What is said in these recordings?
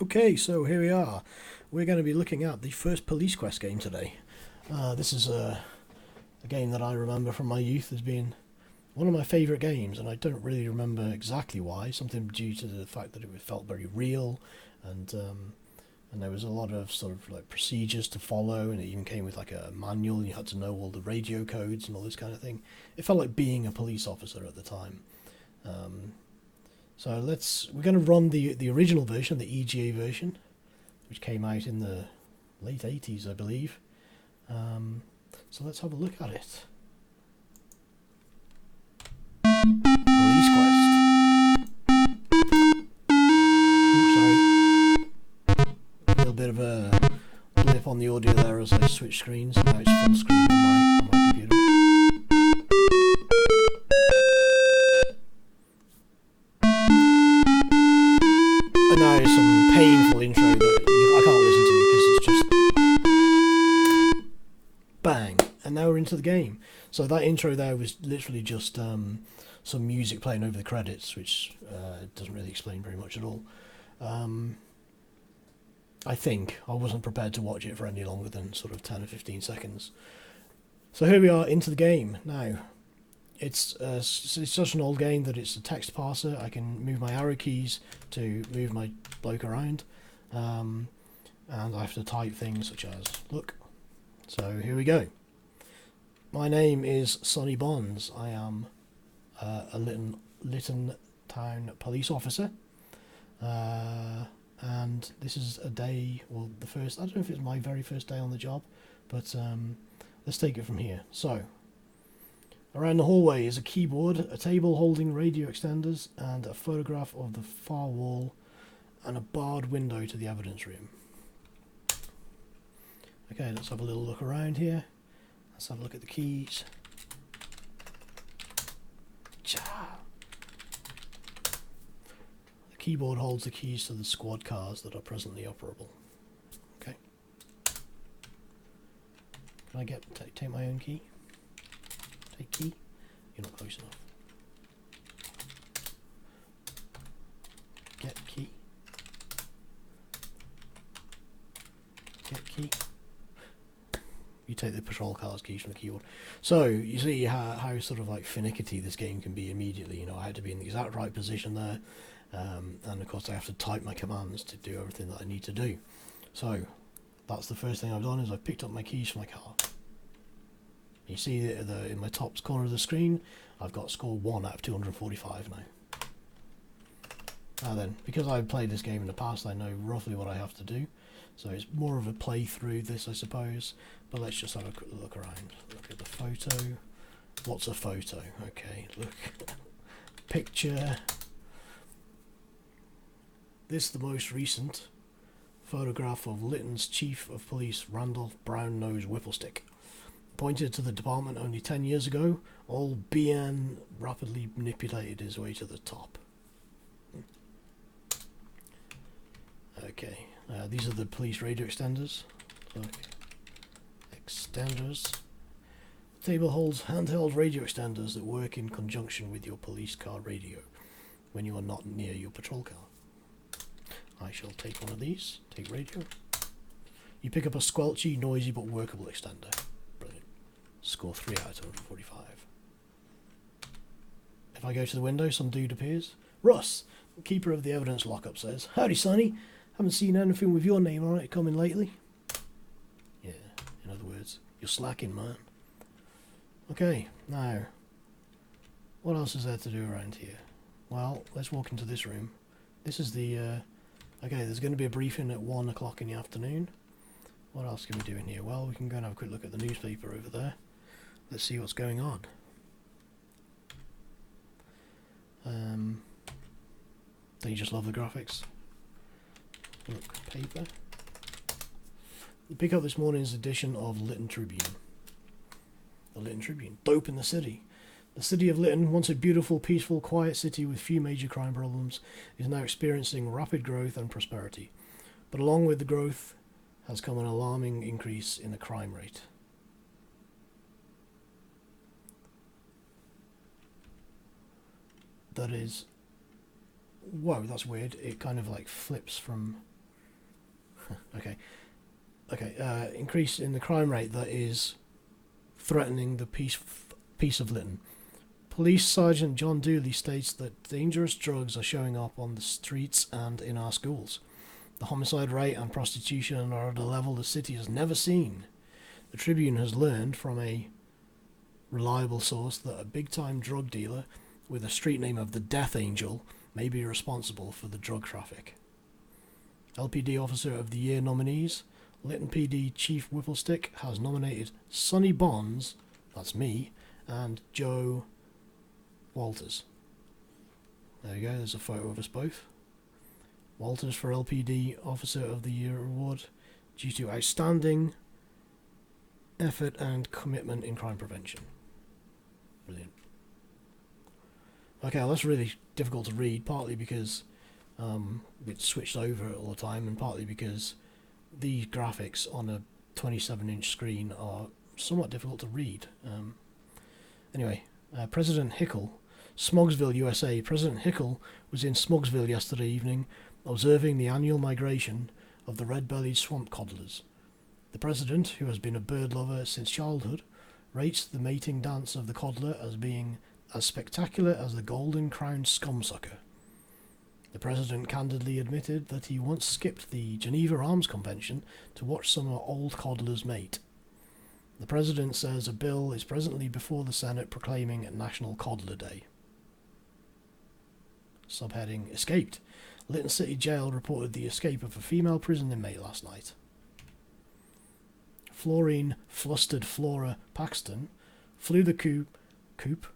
Okay, so here we are. We're going to be looking at the first Police Quest game today. This is a game that I remember from my youth as being one of my favourite games, and I don't really remember exactly why. Something due to the fact that it felt very real, and there was a lot of sort of like procedures to follow, and it even came with like a manual. And you had to know all the radio codes and all this kind of thing. It felt like being a police officer at the time. So we're going to run the original version, the EGA version, which came out in the late 80s, I believe. So let's have a look at it. Police Quest. Oops, sorry. A little bit of a blip on the audio there as I switch screens. Now it's full screen on my computer. And now some painful intro that I can't listen to because it's just bang, and now we're into the game. So that intro there was literally just some music playing over the credits, which doesn't really explain very much at all. I think I wasn't prepared to watch it for any longer than sort of 10 or 15 seconds. So here we are into the game now. It's such an old game that it's a text parser. I can move my arrow keys to move my bloke around, and I have to type things such as look. So here we go. My name is Sonny Bonds. I am a Lytton Town police officer, and this is a day, well, the first, I don't know if it's my very first day on the job, but let's take it from here. So around the hallway is a keyboard, a table holding radio extenders, and a photograph of the far wall, and a barred window to the evidence room. Okay, let's have a little look around here. Let's have a look at the keys. Cha! The keyboard holds the keys to the squad cars that are presently operable. Okay. Can I take my own key? Take key? You're not close enough. Get key. Get key. You take the patrol car's keys from the keyboard. So you see how sort of like finicky this game can be immediately. You know, I had to be in the exact right position there, and of course I have to type my commands to do everything that I need to do. So that's the first thing I've done, is I've picked up my keys from my car. You see in my top corner of the screen, I've got score 1 out of 245 now. Now then, because I've played this game in the past, I know roughly what I have to do. So it's more of a play through this, I suppose. But let's just have a quick look around. Look at the photo. What's a photo? Okay, look. Picture. This is the most recent photograph of Lytton's Chief of Police, Randolph Brown-Nose Whipplestick. Appointed to the department only 10 years ago, old BN rapidly manipulated his way to the top. Okay, these are the police radio extenders. Look. Extenders. The table holds handheld radio extenders that work in conjunction with your police car radio when you are not near your patrol car. I shall take one of these. Take radio. You pick up a squelchy, noisy but workable extender. Brilliant. Score 3 out of 45. If I go to the window, some dude appears. Russ, the keeper of the evidence lockup, says, "Howdy, Sonny. Haven't seen anything with your name on it coming lately." Yeah, in other words, you're slacking, man. Okay, now, what else is there to do around here? Well, let's walk into this room. This is the, okay, there's going to be a briefing at 1 o'clock in the afternoon. What else can we do in here? Well, we can go and have a quick look at the newspaper over there. Let's see what's going on. Don't you just love the graphics? Look, paper. You pick up this morning's edition of Lytton Tribune. The Lytton Tribune. Dope in the city. The city of Lytton, once a beautiful, peaceful, quiet city with few major crime problems, is now experiencing rapid growth and prosperity. But along with the growth has come an alarming increase in the crime rate. That is... Whoa, that's weird. It kind of like flips from Okay. Okay. Increase in the crime rate that is threatening the peace of Lytton. Police Sergeant John Dooley states that dangerous drugs are showing up on the streets and in our schools. The homicide rate and prostitution are at a level the city has never seen. The Tribune has learned from a reliable source that a big-time drug dealer with a street name of the Death Angel may be responsible for the drug traffic. LPD Officer of the Year nominees. Lytton PD Chief Whipplestick has nominated Sonny Bonds, that's me, and Joe Walters. There you go, there's a photo of us both. Walters for LPD Officer of the Year award due to outstanding effort and commitment in crime prevention. Brilliant. Okay, well, that's really difficult to read, partly because it's switched over all the time, and partly because these graphics on a 27-inch screen are somewhat difficult to read. Anyway, President Hickel, Smogsville, USA. President Hickel was in Smogsville yesterday evening observing the annual migration of the red-bellied swamp codlers. The president, who has been a bird lover since childhood, rates the mating dance of the codler as being as spectacular as the golden-crowned scumsucker. The president candidly admitted that he once skipped the Geneva Arms Convention to watch some old codlers mate. The president says a bill is presently before the Senate proclaiming National Codler Day. Subheading: Escaped. Lytton City Jail reported the escape of a female prison inmate last night. Florine Flustered Flora Paxton flew the coop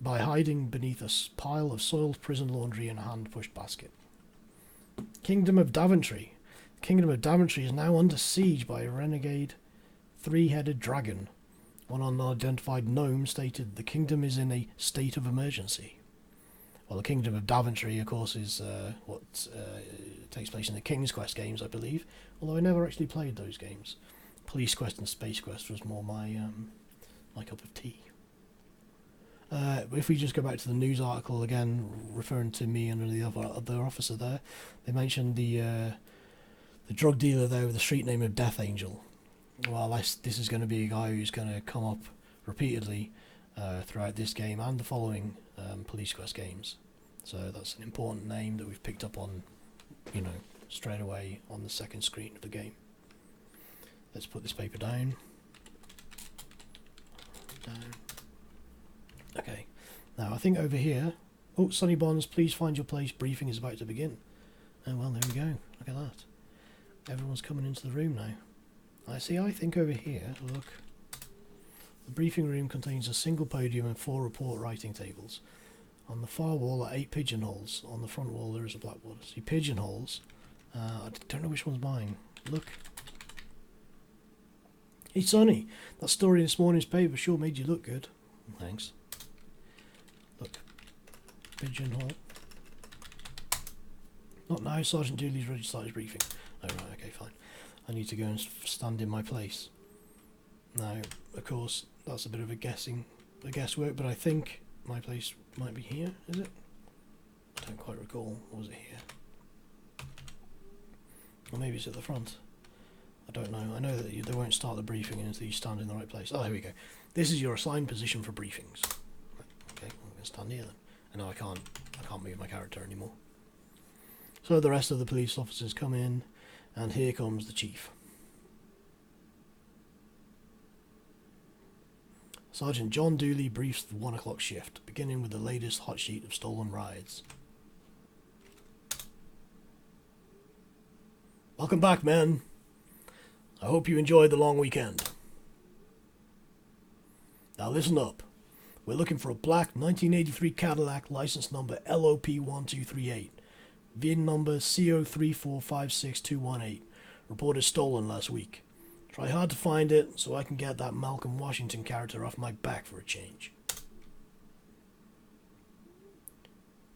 by hiding beneath a pile of soiled prison laundry in a hand-pushed basket. Kingdom of Daventry. The Kingdom of Daventry is now under siege by a renegade three-headed dragon. One unidentified gnome stated the kingdom is in a state of emergency. Well, the Kingdom of Daventry, of course, is what takes place in the King's Quest games, I believe, although I never actually played those games. Police Quest and Space Quest was more my cup of tea. If we just go back to the news article again, referring to me and the other officer there, they mentioned the drug dealer there with the street name of Death Angel. Well, this is going to be a guy who's going to come up repeatedly throughout this game and the following Police Quest games. So that's an important name that we've picked up on, straight away on the second screen of the game. Let's put this paper down. Okay. Now I think over here. Oh, Sonny Bonds, please find your place. Briefing is about to begin. Oh well, there we go. Look at that. Everyone's coming into the room now. I think over here, look. The briefing room contains a single podium and 4 report writing tables. On the far wall are 8 pigeonholes. On the front wall there is a blackboard. See, pigeonholes. I don't know which one's mine. Look. Hey Sonny, that story in this morning's paper sure made you look good. Thanks. Look. Pigeonhole. Not now, Sergeant Dooley's ready to start his briefing. Oh right, okay, fine. I need to go and stand in my place. Now, of course, that's a bit of a guesswork, but I think my place might be here, is it? I don't quite recall. Or was it here? Or maybe it's at the front. I don't know. I know that they won't start the briefing until you stand in the right place. Oh, here we go. This is your assigned position for briefings. Okay, I'm going to stand here then. And now I can't move my character anymore. So the rest of the police officers come in, and here comes the chief. Sergeant John Dooley briefs the 1 o'clock shift, beginning with the latest hot sheet of stolen rides. Welcome back, men. I hope you enjoyed the long weekend. Now listen up. We're looking for a black 1983 Cadillac, license number LOP1238. VIN number CO3456218. Reported stolen last week. Try hard to find it so I can get that Malcolm Washington character off my back for a change.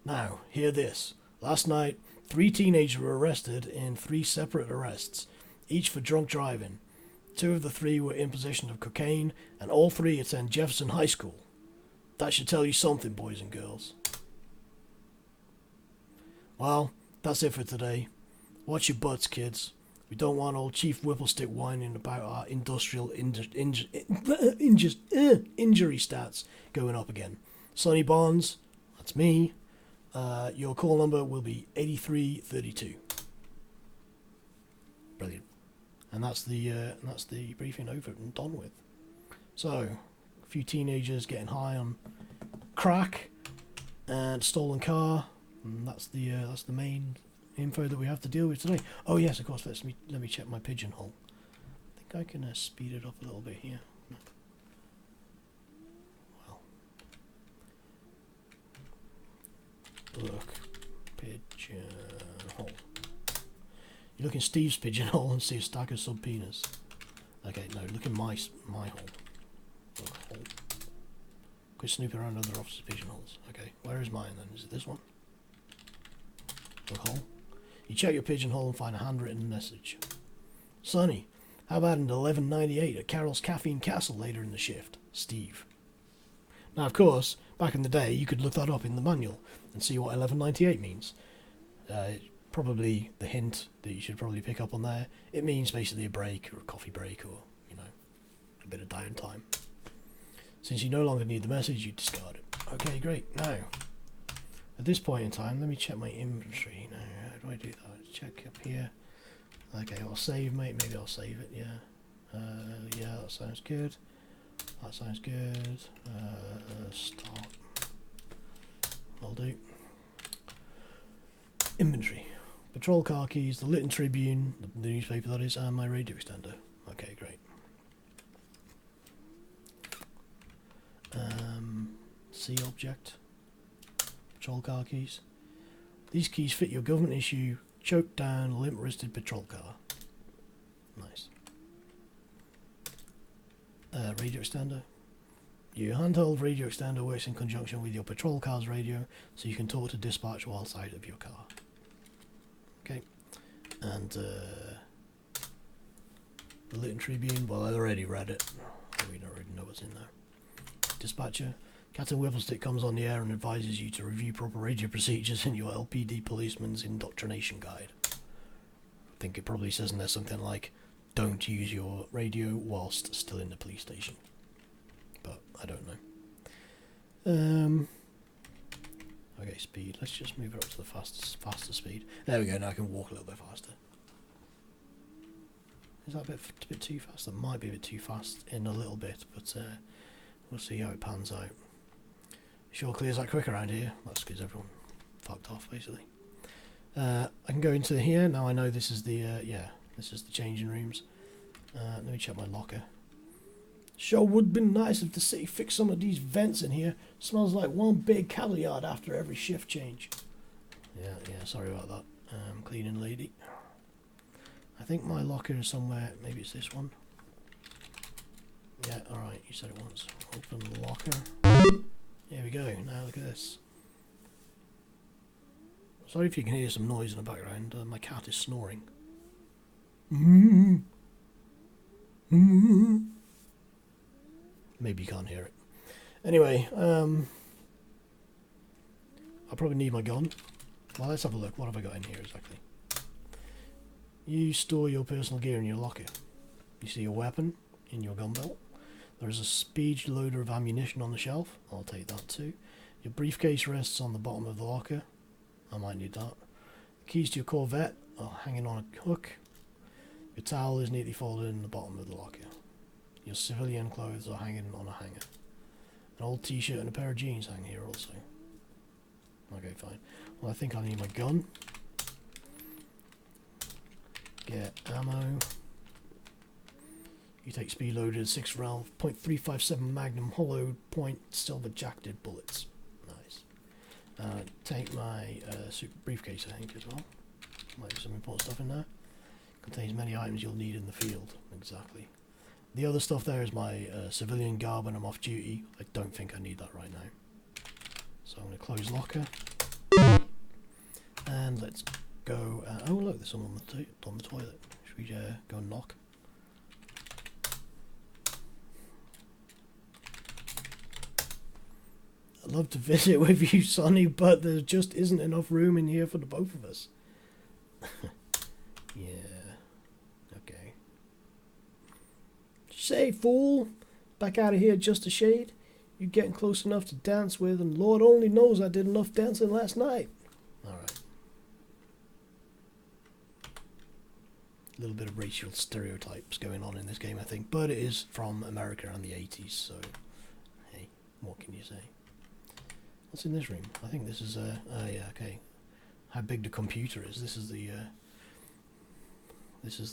Now, hear this. Last night, 3 teenagers were arrested in 3 separate arrests, each for drunk driving. 2 of the 3 were in possession of cocaine, and all 3 attend Jefferson High School. That should tell you something, boys and girls. Well, that's it for today. Watch your butts, kids. We don't want old Chief Whipplestick whining about our industrial injury stats going up again. Sonny Barnes, that's me. Your call number will be 8332. Brilliant. And that's the briefing over and done with. So, a few teenagers getting high on crack and stolen car, and that's the main info that we have to deal with today. Oh yes, of course. Let me check my pigeonhole. I think I can speed it up a little bit here. Well, look, pigeonhole. You look in Steve's pigeonhole and see a stack of subpoenas. Okay, no, look in my hole. Look, hole. Quit snooping around other officers' pigeonholes. Okay, where is mine then? Is it this one? Look, hole. You check your pigeonhole and find a handwritten message. Sonny, how about an 1198 at Carol's Caffeine Castle later in the shift? Steve. Now, of course, back in the day, you could look that up in the manual and see what 1198 means. Probably the hint that you should probably pick up on there. It means basically a break or a coffee break or, you know, a bit of downtime. Since you no longer need the message, you discard it. Okay, great. Now, at this point in time, let me check my inventory. Now, how do I do that? Check up here. Okay, I'll save, mate. Maybe I'll save it, yeah. Yeah, that sounds good. That sounds good. Start. I'll do. Inventory. Patrol car keys, the Lytton Tribune, the newspaper that is, and my radio extender. Okay, great. C object. Patrol car keys. These keys fit your government issue, choked down, limp wristed patrol car. Nice. Radio extender. Your handheld radio extender works in conjunction with your patrol car's radio, so you can talk to dispatch while outside of your car. Okay, and the Lytton Tribune, well, I already read it. We don't already know what's in there. Dispatcher, Captain Whipplestick comes on the air and advises you to review proper radio procedures in your LPD policeman's indoctrination guide. I think it probably says in there something like, don't use your radio whilst still in the police station. But I don't know. Okay, speed. Let's just move it up to the faster speed. There we go. Now I can walk a little bit faster. Is that a bit too fast? That might be a bit too fast in a little bit, but we'll see how it pans out. Sure clears that quick around here. That's because everyone fucked off, basically. I can go into here now. I know this is the this is the changing rooms. Let me check my locker. Sure would be nice if the city fixed some of these vents in here. Smells like one big cattle yard after every shift change. Yeah, sorry about that. Cleaning lady. I think my locker is somewhere, maybe it's this one. Yeah, alright, you said it once. Open the locker. Here we go, now look at this. Sorry if you can hear some noise in the background, my cat is snoring. Maybe you can't hear it. Anyway, I'll probably need my gun. Well, let's have a look. What have I got in here exactly? You store your personal gear in your locker. You see a weapon in your gun belt. There is a speed loader of ammunition on the shelf. I'll take that too. Your briefcase rests on the bottom of the locker. I might need that. Keys to your Corvette are hanging on a hook. Your towel is neatly folded in the bottom of the locker. Your civilian clothes are hanging on a hanger. An old t-shirt and a pair of jeans hang here also. Okay, fine. Well, I think I need my gun. Get ammo. You take speed loaded 6 round .357 Magnum hollow point silver jacketed bullets. Nice. Take my briefcase, I think, as well. Might be some important stuff in there. Contains many items you'll need in the field. Exactly. The other stuff there is my civilian garb when I'm off duty. I don't think I need that right now. So I'm going to close locker. And let's go... oh look, there's someone on the toilet. Should we go and knock? I'd love to visit with you, Sonny, but there just isn't enough room in here for the both of us. Yeah. Say, fool, back out of here just a shade. You're getting close enough to dance with, and Lord only knows I did enough dancing last night. Alright. A little bit of racial stereotypes going on in this game, I think, but it is from America and the 80s, so hey, what can you say? What's in this room? I think this is yeah, okay. How big the computer is. This is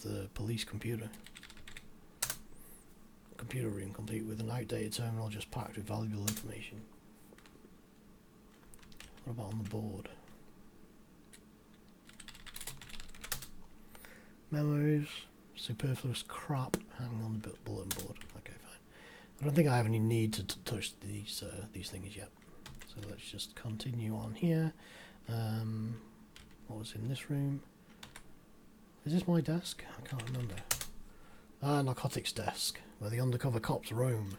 the police computer. Computer room complete with an outdated terminal just packed with valuable information. What about on the board? Memos, superfluous crap hanging on the bulletin board. Okay, fine. I don't think I have any need to touch these things yet. So let's just continue on here. What was in this room? Is this my desk? I can't remember. Narcotics desk, where the undercover cops roam.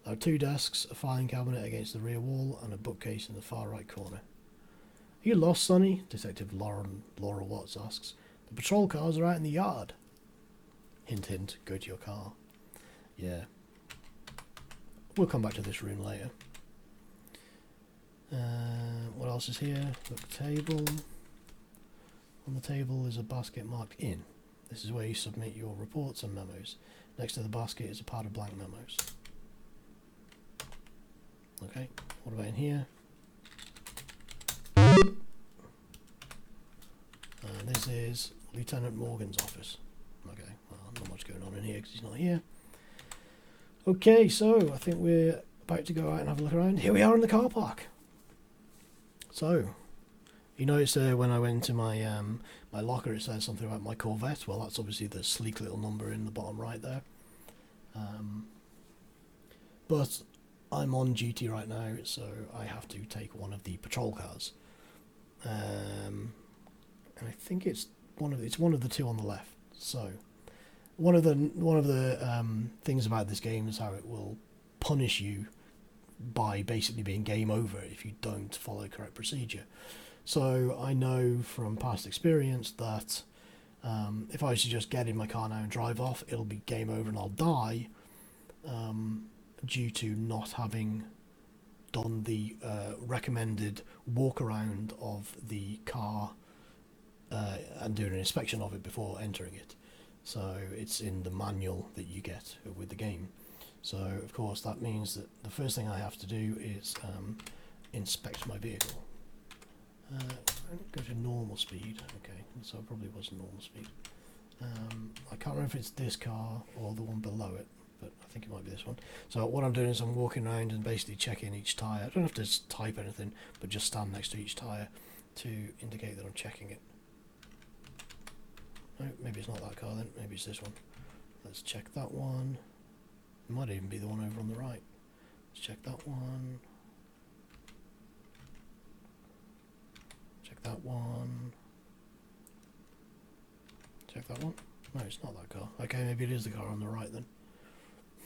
There are 2 desks, a filing cabinet against the rear wall, and a bookcase in the far right corner. Are you lost, Sonny? Detective Laura Watts asks. The patrol cars are out in the yard. Hint, hint, go to your car. Yeah. We'll come back to this room later. What else is here? Look, table. On the table is a basket marked in. This is where you submit your reports and memos. Next to the basket is a pad of blank memos. Okay, what about in here? This is Lieutenant Morgan's office. Okay, well, not much going on in here because he's not here. Okay, so I think we're about to go out and have a look around. Here we are in the car park. So, you notice when I went into my my locker it says something about my Corvette. Well, that's obviously the sleek little number in the bottom right there. But I'm on duty right now, so I have to take one of the patrol cars. And I think it's one of the 2 on the left. So one of the things about this game is how it will punish you by basically being game over if you don't follow correct procedure. So I know from past experience that if I was to just get in my car now and drive off, it'll be game over and I'll die due to not having done the recommended walk around of the car and doing an inspection of it before entering it. So it's in the manual that you get with the game. So of course that means that the first thing I have to do is inspect my vehicle. Go to normal speed. Okay, so it probably was normal speed. I can't remember if it's this car or the one below it, but I think it might be this one. So what I'm doing is I'm walking around and basically checking each tyre. I don't have to type anything, but just stand next to each tyre to indicate that I'm checking it. No, maybe it's not that car then, maybe it's this one. Let's check that one. It might even be the one over on the right. Let's check that one. Check that one. Check that one. No, it's not that car. Okay, maybe it is the car on the right then.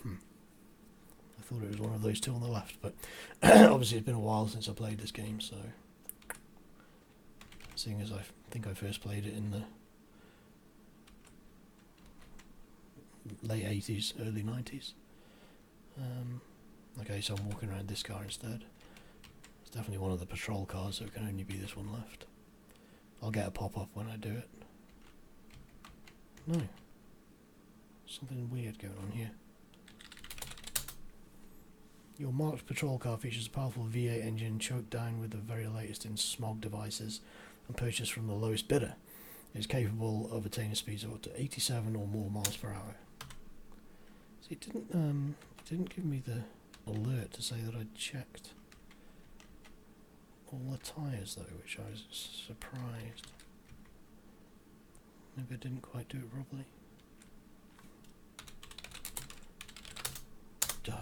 I thought it was one of those 2 on the left, but obviously it's been a while since I played this game, so seeing as I think I first played it in the late 80s, early 90s. Okay, so I'm walking around this car instead. It's definitely one of the patrol cars, so it can only be this one left. I'll get a pop-up when I do it. No. Something weird going on here. Your marked patrol car features a powerful V8 engine choked down with the very latest in smog devices and purchased from the lowest bidder. It is capable of attaining speeds of up to 87 or more miles per hour. See, it didn't give me the alert to say that I'd checked all the tyres though, which I was surprised. Maybe I didn't quite do it properly. Duh.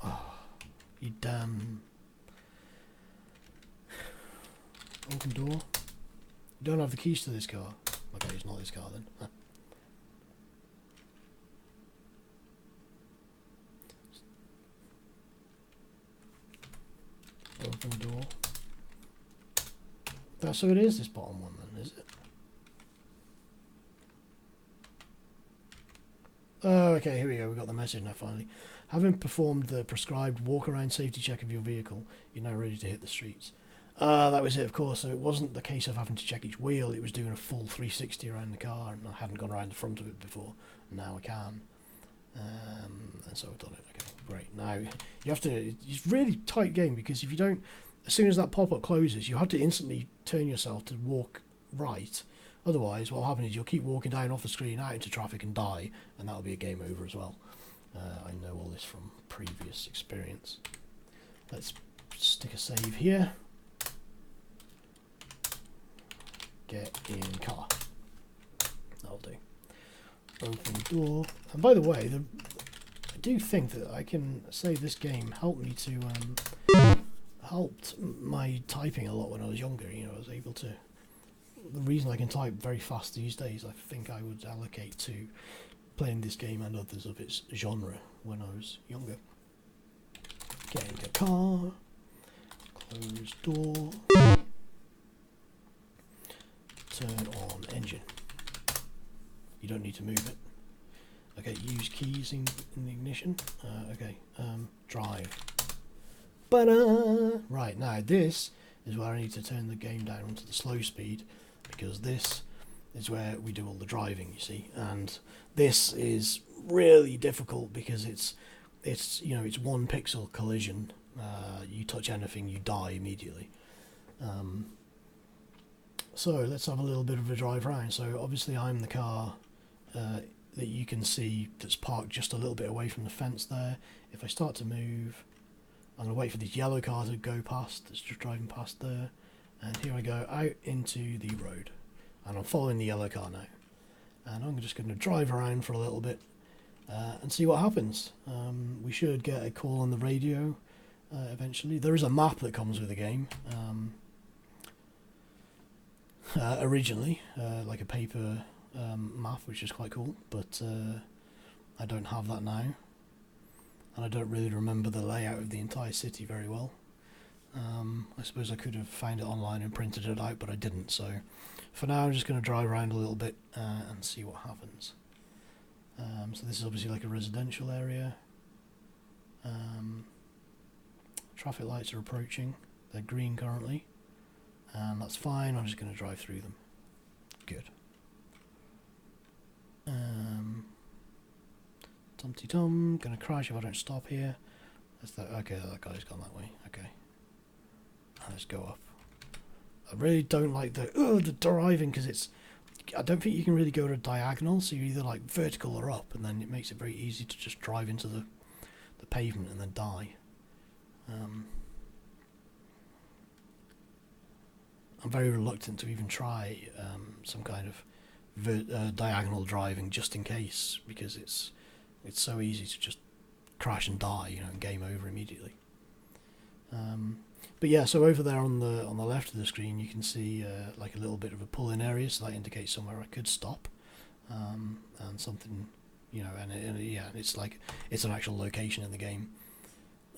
Oh, you damn. Open door. You don't have the keys to this car. Okay, it's not this car then. Huh. Open door. So it is this bottom one then, is it? Oh, okay, here we go. We got the message now finally. Having performed the prescribed walk-around safety check of your vehicle, you're now ready to hit the streets. That was it, of course. So it wasn't the case of having to check each wheel. It was doing a full 360 around the car, and I hadn't gone around the front of it before. Now I can. And so I've done it. Okay, great. Now, you have to... It's a really tight game, because if you don't... As soon as that pop-up closes, you have to instantly turn yourself to walk right. Otherwise, what will happen is you'll keep walking down off the screen out into traffic and die, and that'll be a game over as well. I know all this from previous experience. Let's stick a save here. Get in car. That'll do. Open door. And by the way, I do think that I can say this game helped me to helped my typing a lot when I was younger. You know, I was able to. The reason I can type very fast these days, I think I would allocate to playing this game and others of its genre when I was younger. Get into car. Close door. Turn on engine. You don't need to move it. Okay, use keys in the ignition. Okay, drive. Ba-da! Right, now this is where I need to turn the game down onto the slow speed, because this is where we do all the driving, you see. And this is really difficult because it's you know, it's 1 pixel collision. You touch anything, you die immediately. So let's have a little bit of a drive around. So obviously I'm the car that you can see that's parked just a little bit away from the fence there. If I start to move, I'm going to wait for this yellow car to go past, that's just driving past there. And here I go out into the road. And I'm following the yellow car now. And I'm just going to drive around for a little bit and see what happens. We should get a call on the radio eventually. There is a map that comes with the game. Originally, like a paper map, which is quite cool, but I don't have that now, and I don't really remember the layout of the entire city very well. I suppose I could have found it online and printed it out, but I didn't, so for now I'm just going to drive around a little bit and see what happens. So this is obviously like a residential area. Traffic lights are approaching, they're green currently. And that's fine, I'm just going to drive through them. Good. Tum-ty-tum, going to crash if I don't stop here. Okay, that guy's gone that way, okay. Let's go up. I really don't like the driving, because I don't think you can really go to a diagonal, so you're either like vertical or up, and then it makes it very easy to just drive into the pavement and then die. I'm very reluctant to even try some kind of diagonal driving, just in case, because it's so easy to just crash and die, you know, and game over immediately. But yeah, so over there on the left of the screen, you can see like a little bit of a pull-in area, so that indicates somewhere I could stop, and something, you know, and yeah, it's like it's an actual location in the game.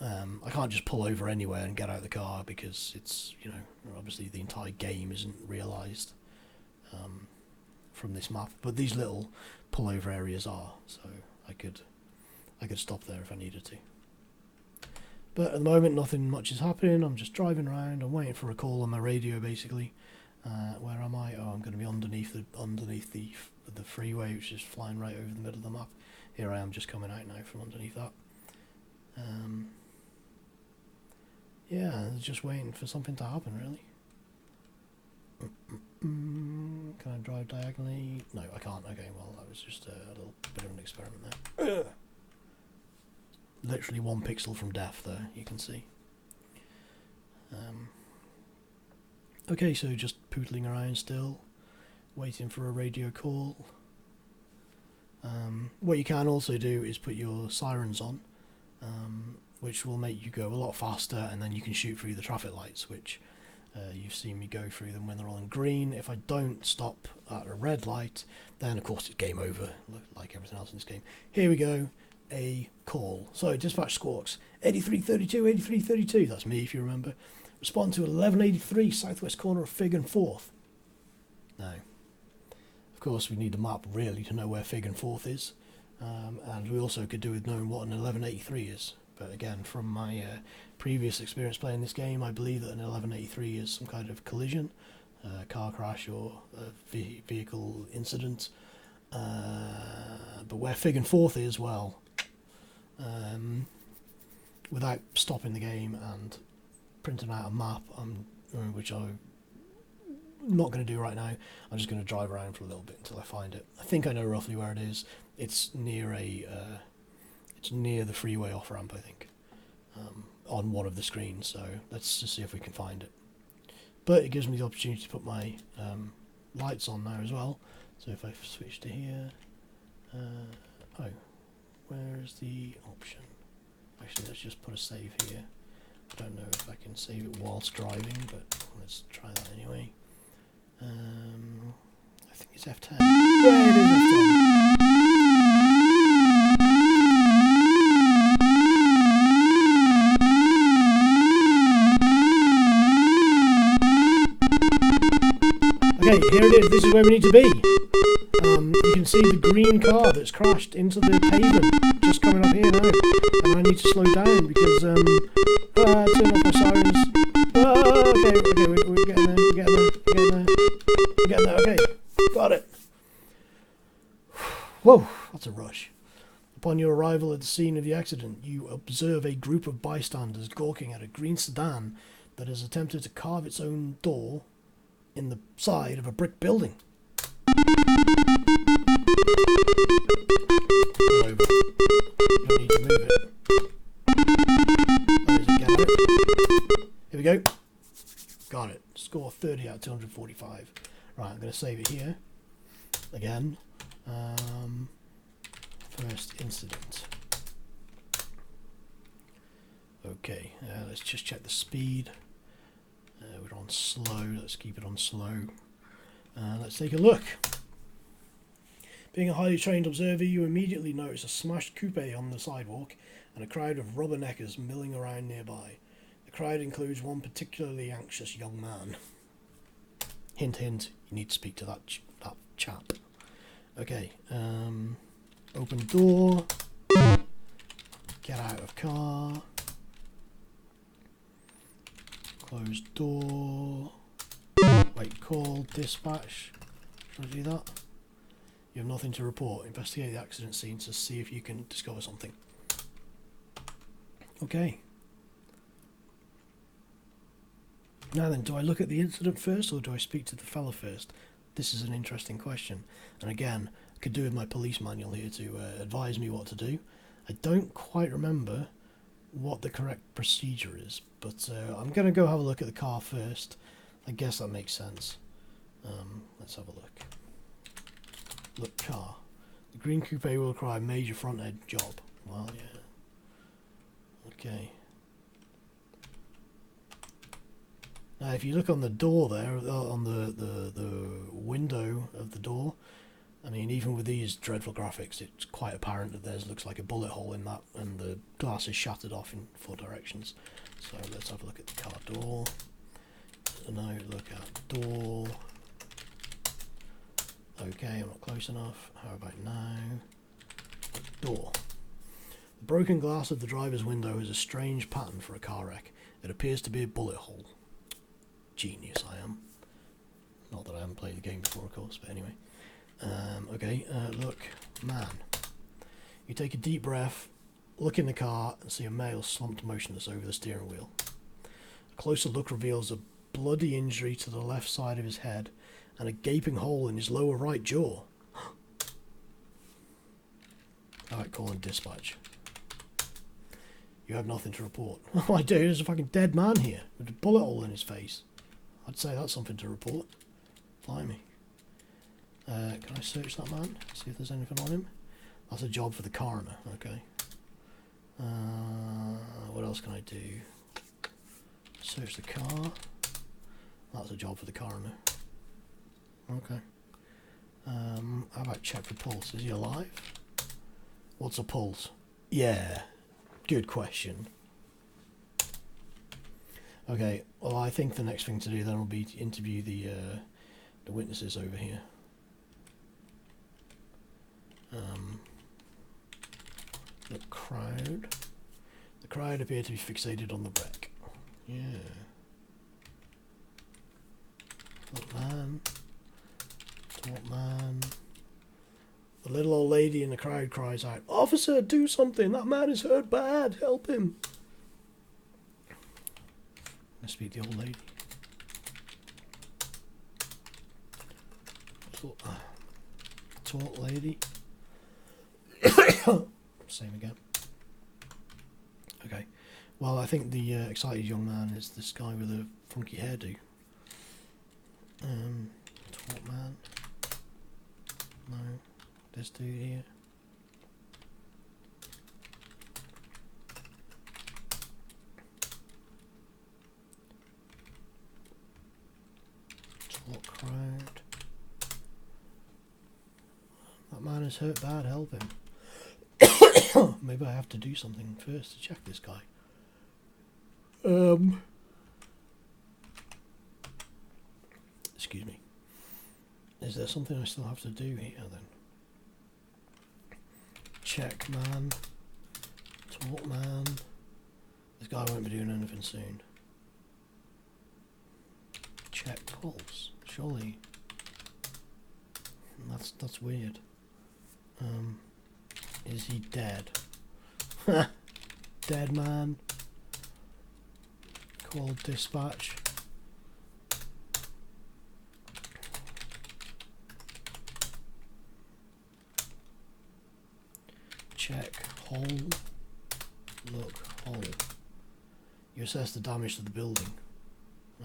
I can't just pull over anywhere and get out of the car, because it's, you know, obviously the entire game isn't realised from this map, but these little pull-over areas are, so I could stop there if I needed to. But at the moment, nothing much is happening. I'm just driving around. I'm waiting for a call on my radio, basically. Where am I? Oh, I'm going to be underneath the freeway, which is flying right over the middle of the map. Here I am, just coming out now from underneath that. Yeah, just waiting for something to happen, really. Can I drive diagonally? No, I can't. Okay, well, that was just a little bit of an experiment there. Ugh. Literally 1 pixel from death there, you can see. Okay, so just pootling around still, waiting for a radio call. What you can also do is put your sirens on, which will make you go a lot faster, and then you can shoot through the traffic lights, which you've seen me go through them when they're on green. If I don't stop at a red light, then of course it's game over, like everything else in this game. Here we go, a call. So dispatch squawks, 8332, 8332, that's me if you remember. Respond to 1183, southwest corner of Fig and 4th. Now, of course, we need the map really to know where Fig and 4th is. And we also could do with knowing what an 1183 is. But again, from my previous experience playing this game, I believe that an 1183 is some kind of collision, car crash or vehicle incident. But where Fig and 4th is, well, without stopping the game and printing out a map, which I'm not going to do right now, I'm just going to drive around for a little bit until I find it. I think I know roughly where it is. It's near it's near the freeway off ramp, I think, on one of the screens. So let's just see if we can find it. But it gives me the opportunity to put my lights on now as well. So if I switch to here, oh, where is the option? Actually, let's just put a save here. I don't know if I can save it whilst driving, but let's try that anyway. I think it's F10. Yeah, it is F10. Okay, here it is. This is where we need to be. You can see the green car that's crashed into the pavement just coming up here now. And I need to slow down because, turn off my sirens. Okay, we're getting there, we're getting there, okay, got it. Whoa, that's a rush. Upon your arrival at the scene of the accident, you observe a group of bystanders gawking at a green sedan that has attempted to carve its own door in the side of a brick building. Over. You don't need to move it. Here we go. Got it. Score 30 out of 245. Right, I'm going to save it here. Again. First incident. Okay, let's just check the speed. We're on slow. Let's keep it on slow. Let's take a look. Being a highly trained observer, you immediately notice a smashed coupe on the sidewalk and a crowd of rubberneckers milling around nearby. The crowd includes one particularly anxious young man. Hint, hint, you need to speak to that chap. Okay, open door, get out of car, close door, wait, call, dispatch. Should I do that? You have nothing to report. Investigate the accident scene to see if you can discover something. Okay. Now then, do I look at the incident first or do I speak to the fella first? This is an interesting question. And again, I could do with my police manual here to advise me what to do. I don't quite remember what the correct procedure is, but I'm going to go have a look at the car first. I guess that makes sense. Let's have a look. Look, car. The green coupe will require a major front end job. Well, yeah. Okay. Now, if you look on the door there, on the window of the door, I mean, even with these dreadful graphics, it's quite apparent that theirs looks like a bullet hole in that, and the glass is shattered off in 4 directions. So let's have a look at the car door. Now look at door. Okay, I'm not close enough. How about now? Door. The broken glass of the driver's window is a strange pattern for a car wreck. It appears to be a bullet hole. Genius I am. Not that I haven't played the game before, of course, but anyway. Okay, look, man. You take a deep breath, look in the car, and see a male slumped motionless over the steering wheel. A closer look reveals a bloody injury to the left side of his head and a gaping hole in his lower right jaw. Alright, call in dispatch. You have nothing to report. Oh, I do. There's a fucking dead man here with a bullet hole in his face. I'd say that's something to report. Blimey. Can I search that man? See if there's anything on him. That's a job for the coroner. Okay. What else can I do? Search the car. That's a job for the coroner. Okay. How about check for pulse? Is he alive? What's a pulse? Yeah. Good question. Okay, well, I think the next thing to do then will be to interview the witnesses over here. The crowd. The crowd appear to be fixated on the wreck. Yeah. Look, man. Talk, man. The little old lady in the crowd cries out, "Officer, do something! That man is hurt bad! Help him!" Let's speak to the old lady. Talk, lady. Same again. Okay. Well, I think the excited young man is this guy with a funky hairdo. Talk, man. No. This dude here. Talk, crowd. That man is hurt bad, help him. Maybe I have to do something first to check this guy. Excuse me. Is there something I still have to do here then? Check, man. Talk, man. This guy won't be doing anything soon. Check pulse. Surely. That's weird. Is he dead? Dead man. Call dispatch. Check hole. Look hole. You assess the damage to the building.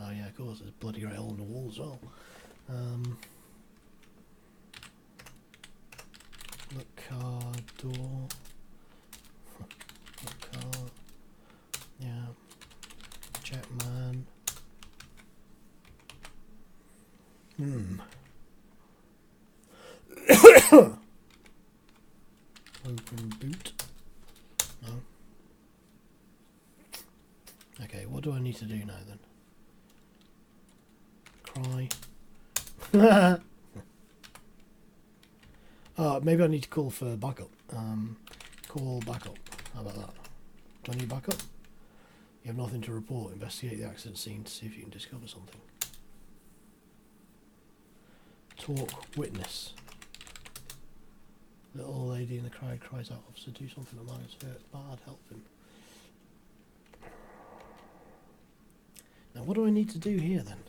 Oh yeah, of course, there's a bloody great hole in the wall as well. Look car door. Look car. Yeah. Check man. Open boot. No. Okay, what do I need to do now then? Cry. Maybe I need to call for backup. Call backup. How about that? Do I need backup? You have nothing to report. Investigate the accident scene to see if you can discover something. Talk witness. Little old lady in the crowd cries out, "Officer, do something, the man is hurt bad, help him." Now what do I need to do here then?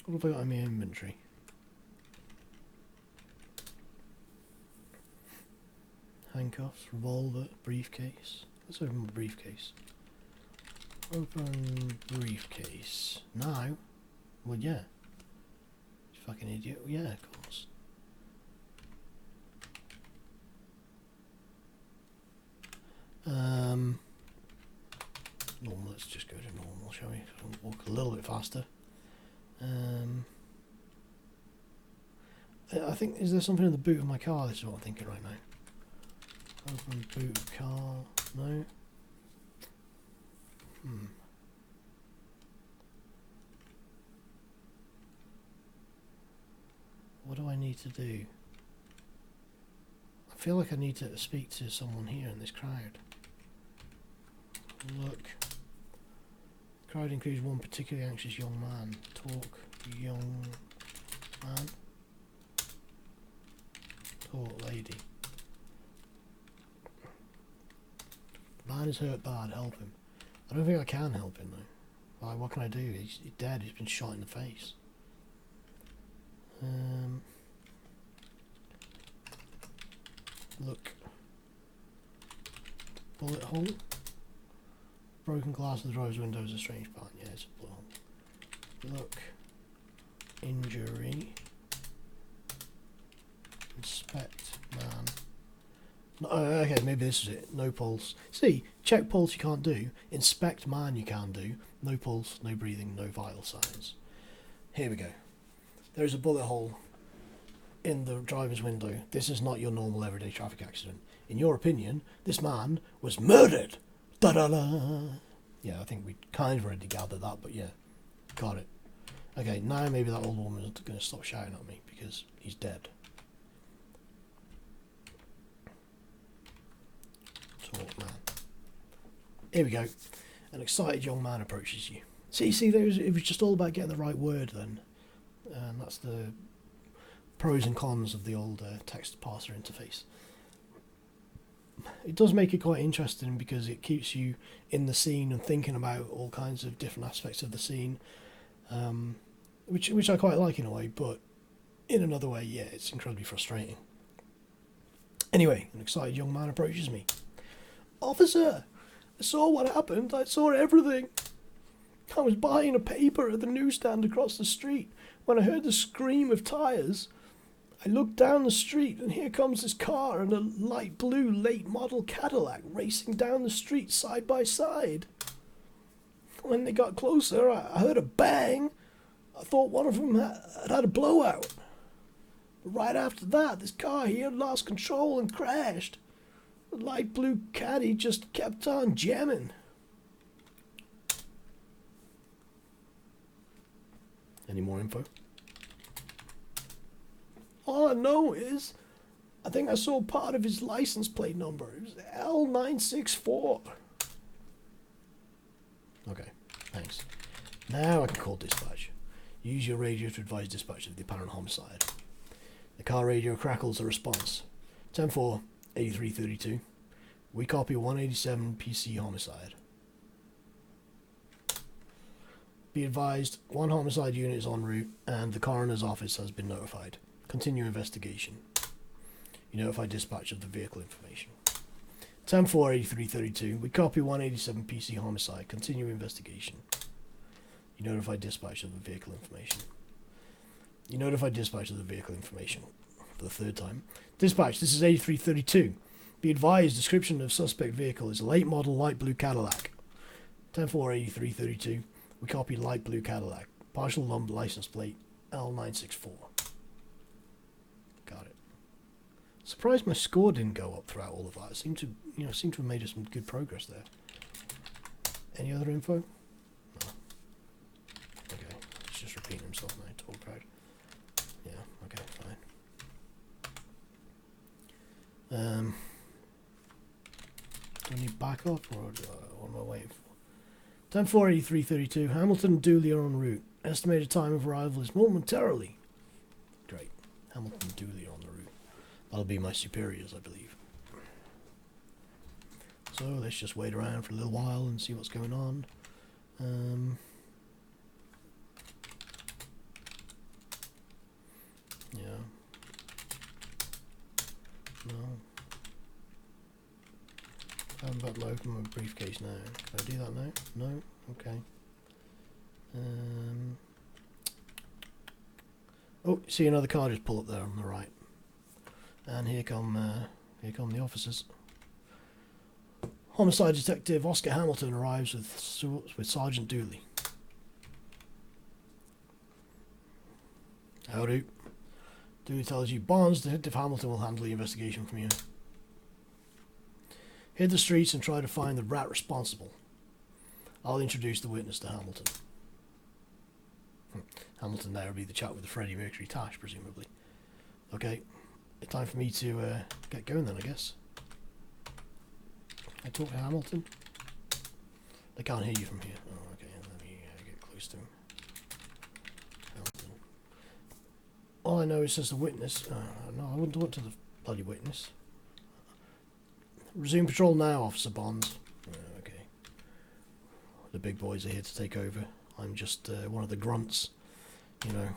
What have I got in my inventory? Handcuffs, revolver, briefcase. Let's open my briefcase. Open briefcase. Now? Well, yeah. You fucking idiot. Yeah, of course. Normal, let's just go to normal, shall we? Walk a little bit faster. I think, is there something in the boot of my car? This is what I'm thinking right now. Open boot of car. No. What do I need to do? I feel like I need to speak to someone here in this crowd. Look. Crowd includes one particularly anxious young man. Talk, young man. Talk, lady. The man is hurt bad, help him. I don't think I can help him though. Like, what can I do? He's dead, he's been shot in the face. Look. Bullet hole. Broken glass of the driver's window is a strange part. Yeah, it's a bullet hole. Look. Injury. Inspect man. No, okay, maybe this is it. No pulse. See, check pulse you can't do. Inspect man you can do. No pulse, no breathing, no vital signs. Here we go. There is a bullet hole in the driver's window, this is not your normal everyday traffic accident. In your opinion, this man was murdered. Da-da-da. Yeah, I think we kind of already gathered that, but yeah, got it. Okay, now maybe that old woman is going to stop shouting at me because he's dead. Talk, man. Here we go. An excited young man approaches you. See, it was just all about getting the right word then. And that's the pros and cons of the old text parser interface. It does make it quite interesting because it keeps you in the scene and thinking about all kinds of different aspects of the scene, which I quite like in a way, but in another way, yeah, it's incredibly frustrating. Anyway, an excited young man approaches me. Officer, I saw what happened. I saw everything. I was buying a paper at the newsstand across the street when I heard the scream of tyres. I looked down the street and here comes this car and a light blue late model Cadillac racing down the street side by side. When they got closer, I heard a bang. I thought one of them had a blowout. But right after that, this car here lost control and crashed. The light blue Caddy just kept on jamming. Any more info? All I know is, I think I saw part of his license plate number. It was L964. Okay, thanks. Now I can call dispatch. Use your radio to advise dispatch of the apparent homicide. The car radio crackles a response. 10-4, 8332. We copy 187 PC homicide. Be advised, one homicide unit is en route and the coroner's office has been notified. Continue investigation. You notify dispatch of the vehicle information. 10-4, 8332. We copy 187 PC homicide. Continue investigation. You notify dispatch of the vehicle information. You notify dispatch of the vehicle information. For the third time. Dispatch, this is 8332. Be advised, description of suspect vehicle is a late model light blue Cadillac. 10-4, 8332. We copy light blue Cadillac. Partial number license plate L964. Got it. Surprised my score didn't go up throughout all of that. It seemed to have made us some good progress there. Any other info? No. Okay, he's just repeating himself now. Total crowd. Yeah. Okay. Fine. Do I need backup or what am I waiting for? 10-4, 8332. Hamilton and Dooley are en route. Estimated time of arrival is momentarily. Great. Hamilton and Dooley are on the route. That'll be my superiors, I believe. So let's just wait around for a little while and see what's going on. Yeah. No. I'm about to open my briefcase now. Can I do that now? No? Okay. Oh, see another car just pull up there on the right. And here come the officers. Homicide Detective Oscar Hamilton arrives with Sergeant Dooley. Howdy. Dooley tells you, Barnes, Detective Hamilton will handle the investigation from here. Hit the streets and try to find the rat responsible. I'll introduce the witness to Hamilton. Hamilton there will be the chap with the Freddie Mercury tash, presumably. Okay, it's time for me to get going then, I guess. I talk to Hamilton. They can't hear you from here. Oh, okay, let me get close to him. Hamilton. All I know is there's the witness. No, I wouldn't talk to the bloody witness. Resume patrol now, Officer Bonds. Okay. The big boys are here to take over. I'm just one of the grunts, you know.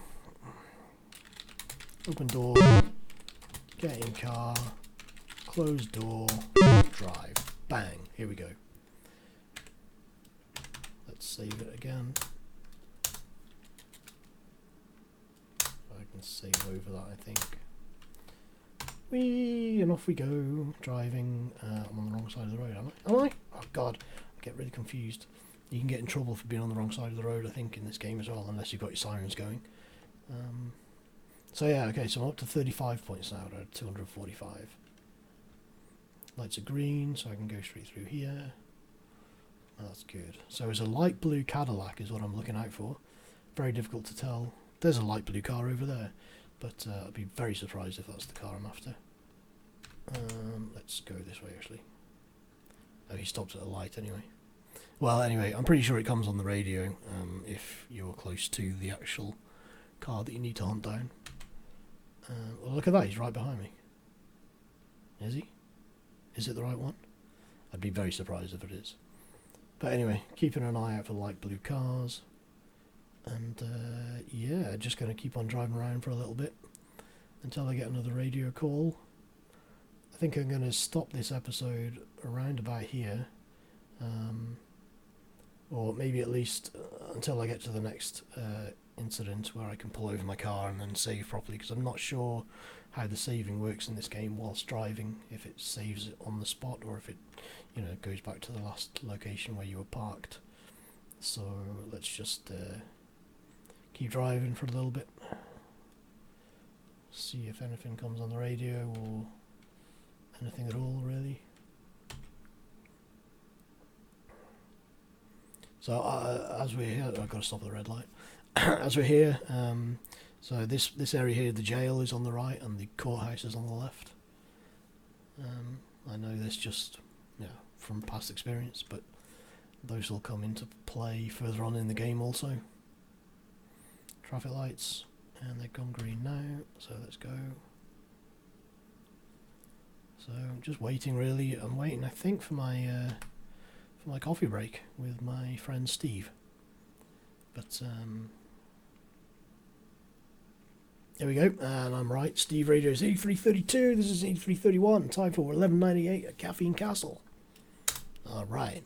Open door, get in car, close door, drive. Bang, here we go. Let's save it again. I can save over that, I think. Whee, and off we go, driving. I'm on the wrong side of the road, am I? Am I? Oh god, I get really confused. You can get in trouble for being on the wrong side of the road, I think, in this game as well, unless you've got your sirens going. So yeah, okay, so I'm up to 35 points now out of 245. Lights are green, so I can go straight through here. Oh, that's good. So it's a light blue Cadillac is what I'm looking out for. Very difficult to tell. There's a light blue car over there, but I'd be very surprised if that's the car I'm after. Let's go this way, actually. Oh, he stops at a light anyway. Well, anyway, I'm pretty sure it comes on the radio if you're close to the actual car that you need to hunt down. Well, look at that, he's right behind me. Is he? Is it the right one? I'd be very surprised if it is. But anyway, keeping an eye out for light blue cars. And yeah, just going to keep on driving around for a little bit until I get another radio call. I think I'm going to stop this episode around about here. Or maybe at least until I get to the next incident where I can pull over my car and then save properly, because I'm not sure how the saving works in this game whilst driving, if it saves it on the spot or if it, you know, goes back to the last location where you were parked. So let's just keep driving for a little bit, see if anything comes on the radio or anything at all, really. So as we're here, I've got to stop at the red light. As we're here, so this area here, the jail is on the right and the courthouse is on the left. I know this just from past experience, but those will come into play further on in the game also. Traffic lights, and they've gone green now, so let's go. So I'm just waiting, really. I'm waiting, I think, for my coffee break with my friend Steve. But there we go, and I'm right. Steve Radio is 8332. This is 8331. Time for 1198 at Caffeine Castle. All right.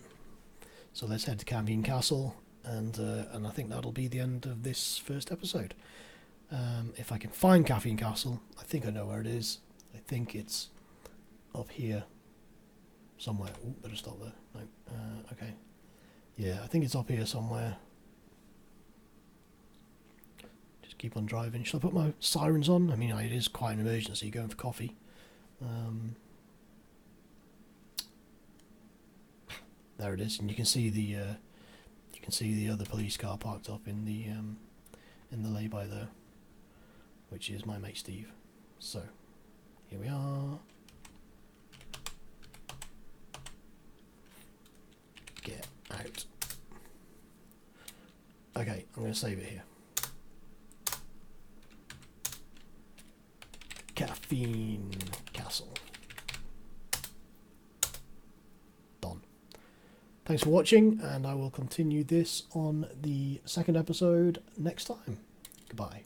So let's head to Caffeine Castle, and I think that'll be the end of this first episode. If I can find Caffeine Castle, I think I know where it is. I think it's up here somewhere. Ooh, better stop there. No. Okay. Yeah, I think it's up here somewhere. Just keep on driving. Should I put my sirens on? I mean, it is quite an emergency going for coffee. There it is, and you can see the other police car parked up in the lay-by there, which is my mate Steve. So here we are. Get out. Okay, I'm going to save it here. Caffeine Castle. Done. Thanks for watching, and I will continue this on the second episode next time. Goodbye.